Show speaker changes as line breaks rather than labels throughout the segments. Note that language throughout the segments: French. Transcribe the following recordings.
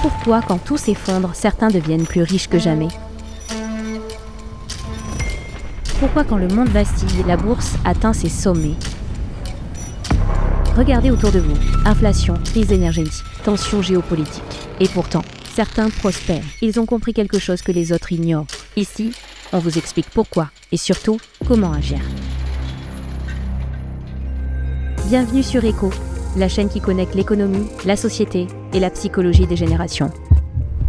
Pourquoi, quand tout s'effondre, certains deviennent plus riches que jamais? Pourquoi, quand le monde vacille, la bourse atteint ses sommets? Regardez autour de vous. Inflation, crise énergétique, tensions géopolitiques. Et pourtant, certains prospèrent. Ils ont compris quelque chose que les autres ignorent. Ici, on vous explique pourquoi et surtout comment agir. Bienvenue sur Echo, la chaîne qui connecte l'économie, la société et la psychologie des générations.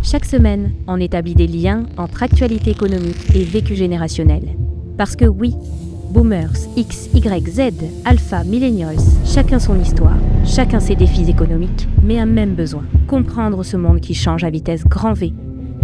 Chaque semaine, on établit des liens entre actualité économique et vécu générationnel. Parce que oui, boomers, X, Y, Z, alpha, millennials, chacun son histoire, chacun ses défis économiques, mais un même besoin, comprendre ce monde qui change à vitesse grand V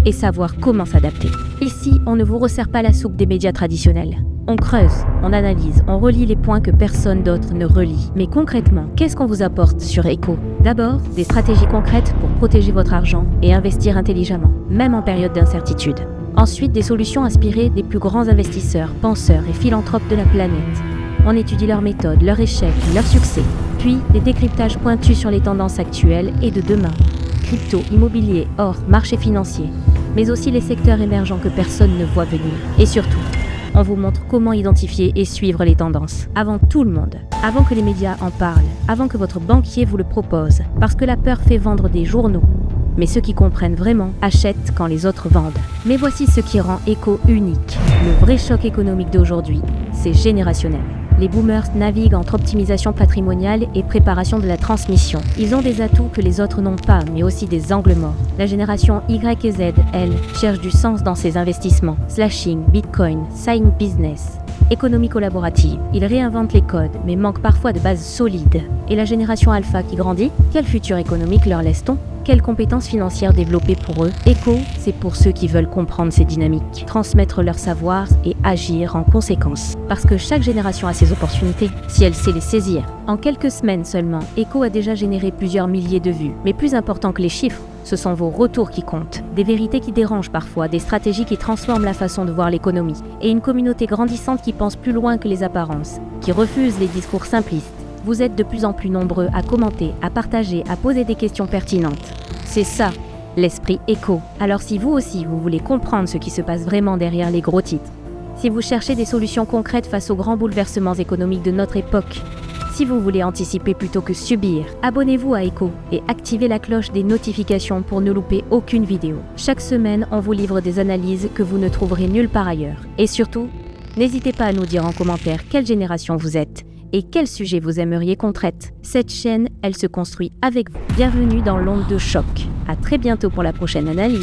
et savoir comment s'adapter. Ici, on ne vous resserre pas la soupe des médias traditionnels. On creuse, on analyse, on relie les points que personne d'autre ne relie. Mais concrètement, qu'est-ce qu'on vous apporte sur Echo? D'abord, des stratégies concrètes pour protéger votre argent et investir intelligemment, même en période d'incertitude. Ensuite, des solutions inspirées des plus grands investisseurs, penseurs et philanthropes de la planète. On étudie leurs méthodes, leurs échecs, leurs succès. Puis, des décryptages pointus sur les tendances actuelles et de demain. Crypto, immobilier, or, marché financier. Mais aussi les secteurs émergents que personne ne voit venir. Et surtout, on vous montre comment identifier et suivre les tendances. Avant tout le monde. Avant que les médias en parlent. Avant que votre banquier vous le propose. Parce que la peur fait vendre des journaux. Mais ceux qui comprennent vraiment achètent quand les autres vendent. Mais voici ce qui rend Echo unique. Le vrai choc économique d'aujourd'hui, c'est générationnel. Les boomers naviguent entre optimisation patrimoniale et préparation de la transmission. Ils ont des atouts que les autres n'ont pas, mais aussi des angles morts. La génération Y et Z, elle, cherche du sens dans ses investissements. Slashing, Bitcoin, side business, économie collaborative. Ils réinventent les codes, mais manquent parfois de bases solides. Et la génération Alpha qui grandit, quel futur économique leur laisse-t-on ? Quelles compétences financières développer pour eux? Echo, c'est pour ceux qui veulent comprendre ces dynamiques, transmettre leur savoir et agir en conséquence. Parce que chaque génération a ses opportunités, si elle sait les saisir. En quelques semaines seulement, Echo a déjà généré plusieurs milliers de vues. Mais plus important que les chiffres, ce sont vos retours qui comptent. Des vérités qui dérangent parfois, des stratégies qui transforment la façon de voir l'économie. Et une communauté grandissante qui pense plus loin que les apparences, qui refuse les discours simplistes. Vous êtes de plus en plus nombreux à commenter, à partager, à poser des questions pertinentes. C'est ça, l'esprit Echo. Alors si vous aussi, vous voulez comprendre ce qui se passe vraiment derrière les gros titres, si vous cherchez des solutions concrètes face aux grands bouleversements économiques de notre époque, si vous voulez anticiper plutôt que subir, abonnez-vous à Echo et activez la cloche des notifications pour ne louper aucune vidéo. Chaque semaine, on vous livre des analyses que vous ne trouverez nulle part ailleurs. Et surtout, n'hésitez pas à nous dire en commentaire quelle génération vous êtes et quel sujet vous aimeriez qu'on traite. Cette chaîne, elle se construit avec vous. Bienvenue dans l'onde de choc. À très bientôt pour la prochaine analyse.